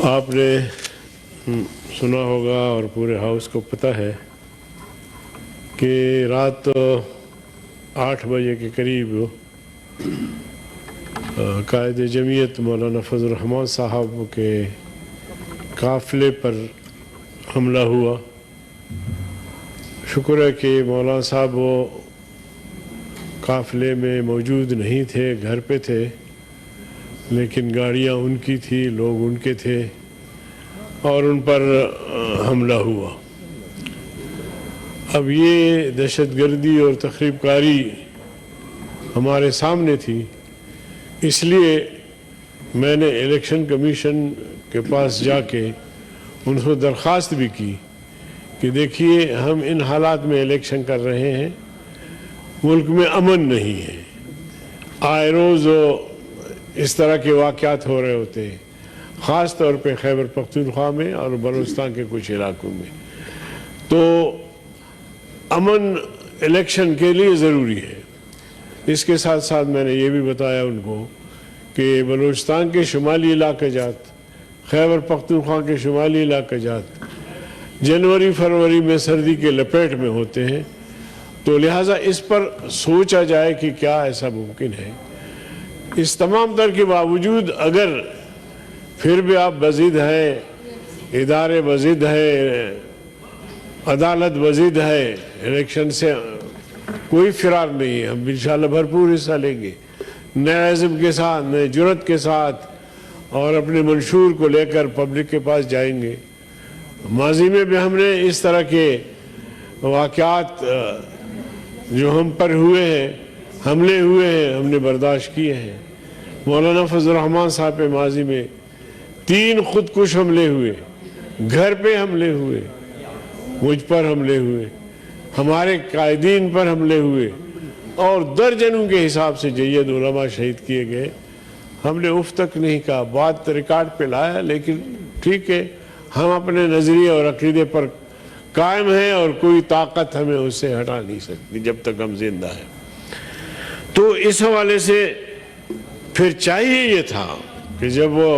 آپ نے سنا ہوگا اور پورے ہاؤس کو پتہ ہے کہ رات 8 بجے کے قریب قائد جمعیت مولانا فضل الرحمان صاحب کے قافلے پر حملہ ہوا۔ شکر ہے کہ مولانا صاحب وہ قافلے میں موجود نہیں تھے، گھر پہ تھے، لیکن گاڑیاں ان کی تھی، لوگ ان کے تھے اور ان پر حملہ ہوا۔ اب یہ دہشت گردی اور تخریب کاری ہمارے سامنے تھی، اس لیے میں نے الیکشن کمیشن کے پاس جا کے ان سے درخواست بھی کی کہ دیکھیے ہم ان حالات میں الیکشن کر رہے ہیں، ملک میں امن نہیں ہے، آئے روز اس طرح کے واقعات ہو رہے ہوتے ہیں، خاص طور پہ خیبر پختونخوا میں اور بلوچستان کے کچھ علاقوں میں۔ تو امن الیکشن کے لیے ضروری ہے۔ اس کے ساتھ ساتھ میں نے یہ بھی بتایا ان کو کہ بلوچستان کے شمالی علاقے جات، خیبر پختونخوا کے شمالی علاقے جات جنوری فروری میں سردی کے لپیٹ میں ہوتے ہیں، تو لہٰذا اس پر سوچا جائے کہ کیا ایسا ممکن ہے۔ اس تمام تر کے باوجود اگر پھر بھی آپ بضد ہیں، ادارے بضد ہیں، عدالت بضد ہے، الیکشن سے کوئی فرار نہیں ہے، ہم انشاءاللہ بھرپور حصہ لیں گے، نئے عزم کے ساتھ، نئے جرأت کے ساتھ، اور اپنے منشور کو لے کر پبلک کے پاس جائیں گے۔ ماضی میں بھی ہم نے اس طرح کے واقعات جو ہم پر ہوئے ہیں، حملے ہوئے ہیں، ہم نے برداشت کیے ہیں۔ مولانا فضل الرحمان صاحب پہ ماضی میں 3 خودکش حملے ہوئے، گھر پہ حملے ہوئے، مجھ پر حملے ہوئے، ہمارے قائدین پر حملے ہوئے، اور درجنوں کے حساب سے جید علماء شہید کیے گئے۔ ہم نے اف تک نہیں کہا، بات ریکارڈ پہ لایا، لیکن ٹھیک ہے، ہم اپنے نظریے اور عقیدے پر قائم ہیں اور کوئی طاقت ہمیں اس سے ہٹا نہیں سکتی جب تک ہم زندہ ہیں۔ تو اس حوالے سے پھر چاہیے یہ تھا کہ جب وہ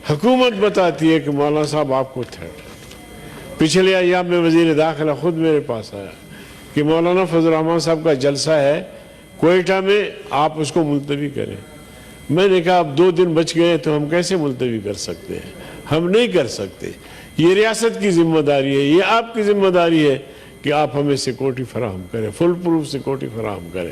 حکومت بتاتی ہے کہ مولانا صاحب آپ کو تھریٹ ہے، پچھلے ایام میں وزیر داخلہ خود میرے پاس آیا کہ مولانا فضل الرحمان صاحب کا جلسہ ہے کوئٹہ میں، آپ اس کو ملتوی کریں۔ میں نے کہا اب 2 دن بچ گئے تو ہم کیسے ملتوی کر سکتے ہیں؟ ہم نہیں کر سکتے، یہ ریاست کی ذمہ داری ہے، یہ آپ کی ذمہ داری ہے کہ آپ ہمیں سیکورٹی فراہم کریں، فل پروف سیکورٹی فراہم کریں۔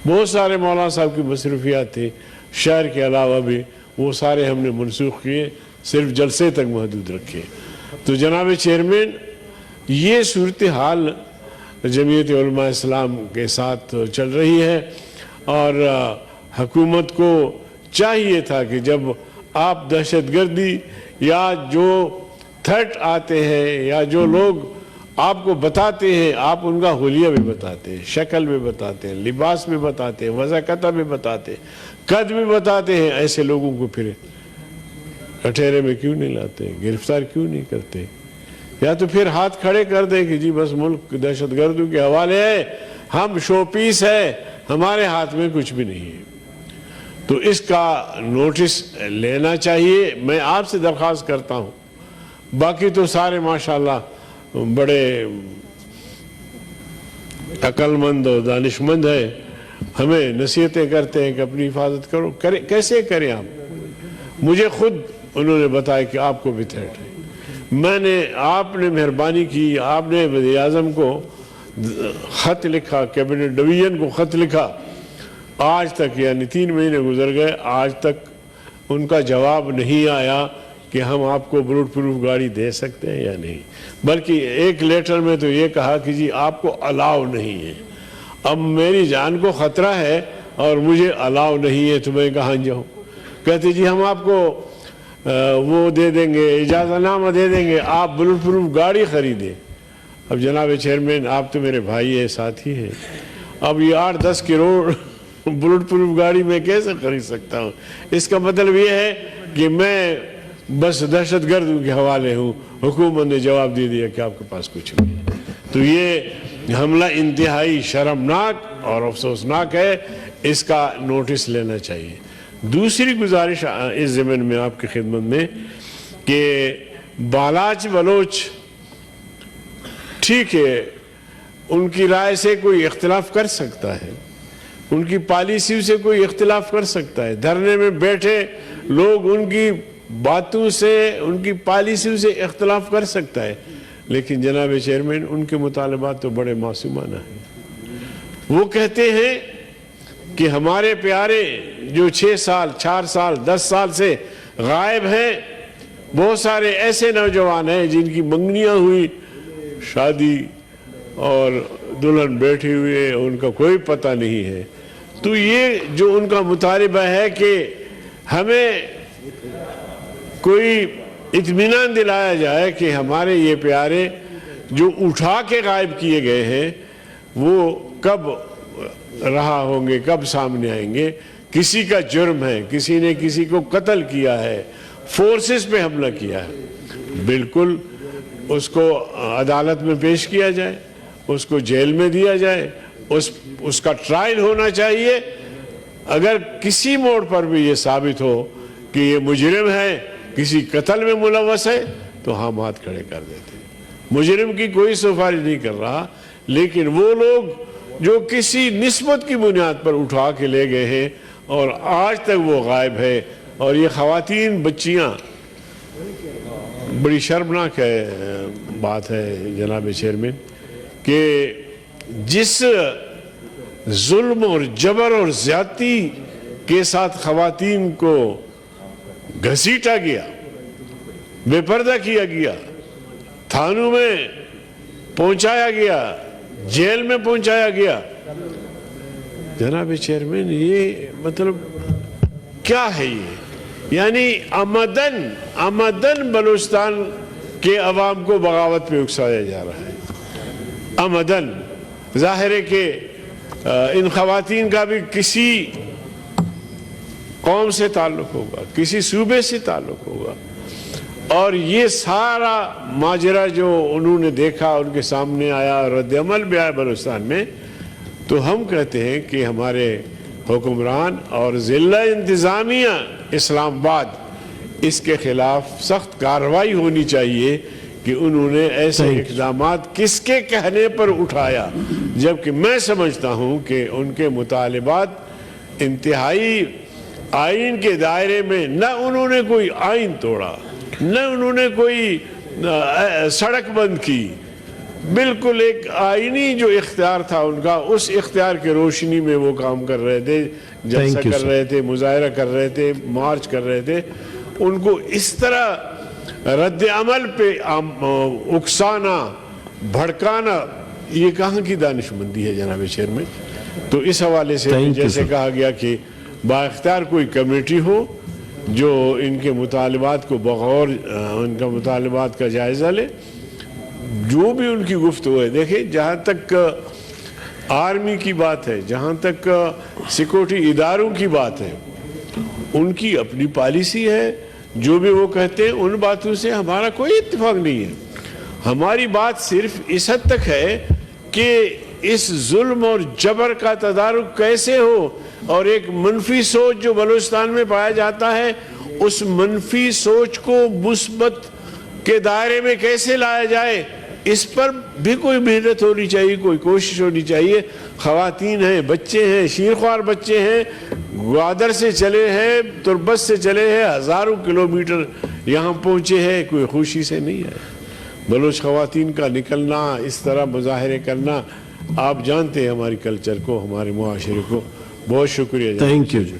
بہت سارے مولانا صاحب کی مصروفیات تھی شہر کے علاوہ بھی، وہ سارے ہم نے منسوخ کیے، صرف جلسے تک محدود رکھے۔ تو جناب چیئرمین، یہ صورتحال جمعیت علماء اسلام کے ساتھ چل رہی ہے، اور حکومت کو چاہیے تھا کہ جب آپ دہشت گردی یا جو تھریٹ آتے ہیں یا جو لوگ آپ کو بتاتے ہیں، آپ ان کا حلیہ بھی بتاتے ہیں، شکل بھی بتاتے ہیں، لباس بھی بتاتے ہیں، وضاحت بھی بتاتے ہیں، قد بھی بتاتے ہیں، ایسے لوگوں کو پھر کٹہرے میں کیوں نہیں لاتے، گرفتار کیوں نہیں کرتے؟ یا تو پھر ہاتھ کھڑے کر دیں کہ جی بس ملک دہشت گردوں کے حوالے ہے، ہم شو پیس ہے، ہمارے ہاتھ میں کچھ بھی نہیں ہے۔ تو اس کا نوٹس لینا چاہیے، میں آپ سے درخواست کرتا ہوں۔ باقی تو سارے ماشاءاللہ بڑے عقل مند اور دانش مند ہیں، ہمیں نصیحتیں کرتے ہیں کہ اپنی حفاظت کرو، کیسے کریں آپ؟ مجھے خود انہوں نے بتایا کہ آپ کو بھی تھریٹ ہے۔ آپ نے مہربانی کی، آپ نے وزیر اعظم کو خط لکھا، کیبنٹ ڈویژن کو خط لکھا، آج تک یعنی 3 مہینے گزر گئے، آج تک ان کا جواب نہیں آیا کہ ہم آپ کو بلٹ پروف گاڑی دے سکتے ہیں یا نہیں، بلکہ ایک لیٹر میں تو یہ کہا کہ جی آپ کو الاؤ نہیں ہے۔ اب میری جان کو خطرہ ہے اور مجھے الاؤ نہیں ہے تو میں کہاں جاؤں؟ کہتے جی ہم آپ کو وہ دے دیں گے، اجازت نامہ دے دیں گے، آپ بلٹ پروف گاڑی خریدیں۔ اب جناب چیئرمین، آپ تو میرے بھائی ہیں، ساتھی ہیں، اب یہ 8-10 کروڑ بلٹ پروف گاڑی میں کیسے خرید سکتا ہوں؟ اس کا مطلب یہ ہے کہ میں بس دہشت گردوں کے حوالے ہوں، حکومت نے جواب دے دیا کہ آپ کے پاس کچھ نہیں ہے۔ تو یہ حملہ انتہائی شرمناک اور افسوسناک ہے، اس کا نوٹس لینا چاہیے۔ دوسری گزارش اس ضمن میں آپ کی خدمت میں کہ بالاچ بلوچ ٹھیک ہے، ان کی رائے سے کوئی اختلاف کر سکتا ہے، ان کی پالیسیوں سے کوئی اختلاف کر سکتا ہے، دھرنے میں بیٹھے لوگ ان کی باتوں سے، ان کی پالیسیوں سے اختلاف کر سکتا ہے، لیکن جناب چیئرمین ان کے مطالبات تو بڑے معصومانہ ہیں۔ وہ کہتے ہیں کہ ہمارے پیارے جو 6 سال 4 سال 10 سال سے غائب ہیں، بہت سارے ایسے نوجوان ہیں جن کی منگنیاں ہوئی، شادی اور دلہن بیٹھی ہوئی ہے، ان کا کوئی پتہ نہیں ہے۔ تو یہ جو ان کا مطالبہ ہے کہ ہمیں کوئی اطمینان دلایا جائے کہ ہمارے یہ پیارے جو اٹھا کے غائب کیے گئے ہیں وہ کب رہا ہوں گے، کب سامنے آئیں گے۔ کسی کا جرم ہے، کسی نے کسی کو قتل کیا ہے، فورسز پہ حملہ کیا ہے، بالکل اس کو عدالت میں پیش کیا جائے، اس کو جیل میں دیا جائے، اس کا ٹرائل ہونا چاہیے۔ اگر کسی موڑ پر بھی یہ ثابت ہو کہ یہ مجرم ہے، کسی قتل میں ملوث ہے، تو ہم ہاتھ کھڑے کر دیتے ہیں۔ مجرم کی کوئی سفارش نہیں کر رہا، لیکن وہ لوگ جو کسی نسبت کی بنیاد پر اٹھا کے لے گئے ہیں اور آج تک وہ غائب ہے، اور یہ خواتین بچیاں، بڑی شرمناک بات ہے جناب چیئرمین کہ جس ظلم اور جبر اور زیادتی کے ساتھ خواتین کو گھسیٹا گیا، بے پردہ کیا گیا، تھانوں میں پہنچایا گیا، جیل میں پہنچایا گیا، جناب چیئرمین یہ مطلب کیا ہے؟ یہ یعنی عمدن بلوچستان کے عوام کو بغاوت پہ اکسایا جا رہا ہے، عمدن۔ ظاہر ہے کہ ان خواتین کا بھی کسی قوم سے تعلق ہوگا، کسی صوبے سے تعلق ہوگا، اور یہ سارا ماجرا جو انہوں نے دیکھا، ان کے سامنے آیا، رد عمل بھی آیا بلوچستان میں، تو ہم کہتے ہیں کہ ہمارے حکمران اور ضلع انتظامیہ اسلام آباد اس کے خلاف سخت کارروائی ہونی چاہیے کہ انہوں نے ایسے اقدامات کس کے کہنے پر اٹھایا، جبکہ میں سمجھتا ہوں کہ ان کے مطالبات انتہائی آئین کے دائرے میں، نہ انہوں نے کوئی آئین توڑا، نہ انہوں نے کوئی سڑک بند کی، بالکل ایک آئینی جو اختیار تھا ان کا، اس اختیار کے روشنی میں وہ کام کر رہے تھے، جلسہ کر رہے تھے، مظاہرہ کر رہے تھے، مارچ کر رہے تھے۔ ان کو اس طرح رد عمل پہ اکسانا، بھڑکانا، یہ کہاں کی دانش مندی ہے جناب چیئرمین؟ تو اس حوالے سے جیسے کہا گیا کہ بااختیار کوئی کمیٹی ہو جو ان کے مطالبات کو بغور ان کا مطالبات کا جائزہ لے، جو بھی ان کی گفتگو ہے۔ دیکھیں، جہاں تک آرمی کی بات ہے، جہاں تک سیکورٹی اداروں کی بات ہے، ان کی اپنی پالیسی ہے، جو بھی وہ کہتے ہیں ان باتوں سے ہمارا کوئی اتفاق نہیں ہے۔ ہماری بات صرف اس حد تک ہے کہ اس ظلم اور جبر کا تدارک کیسے ہو، اور ایک منفی سوچ جو بلوچستان میں پایا جاتا ہے، اس منفی سوچ کو مثبت کے دائرے میں کیسے لایا جائے، اس پر بھی کوئی محنت ہونی چاہیے، کوئی کوشش ہونی چاہیے۔ خواتین ہیں، بچے ہیں، شیرخوار بچے ہیں، گوادر سے چلے ہیں، تربت سے چلے ہیں، ہزاروں کلومیٹر یہاں پہنچے ہیں، کوئی خوشی سے نہیں ہے۔ بلوچ خواتین کا نکلنا، اس طرح مظاہرے کرنا، آپ جانتے ہیں ہماری کلچر کو، ہمارے معاشرے کو۔ بہت شکریہ۔ Thank you G.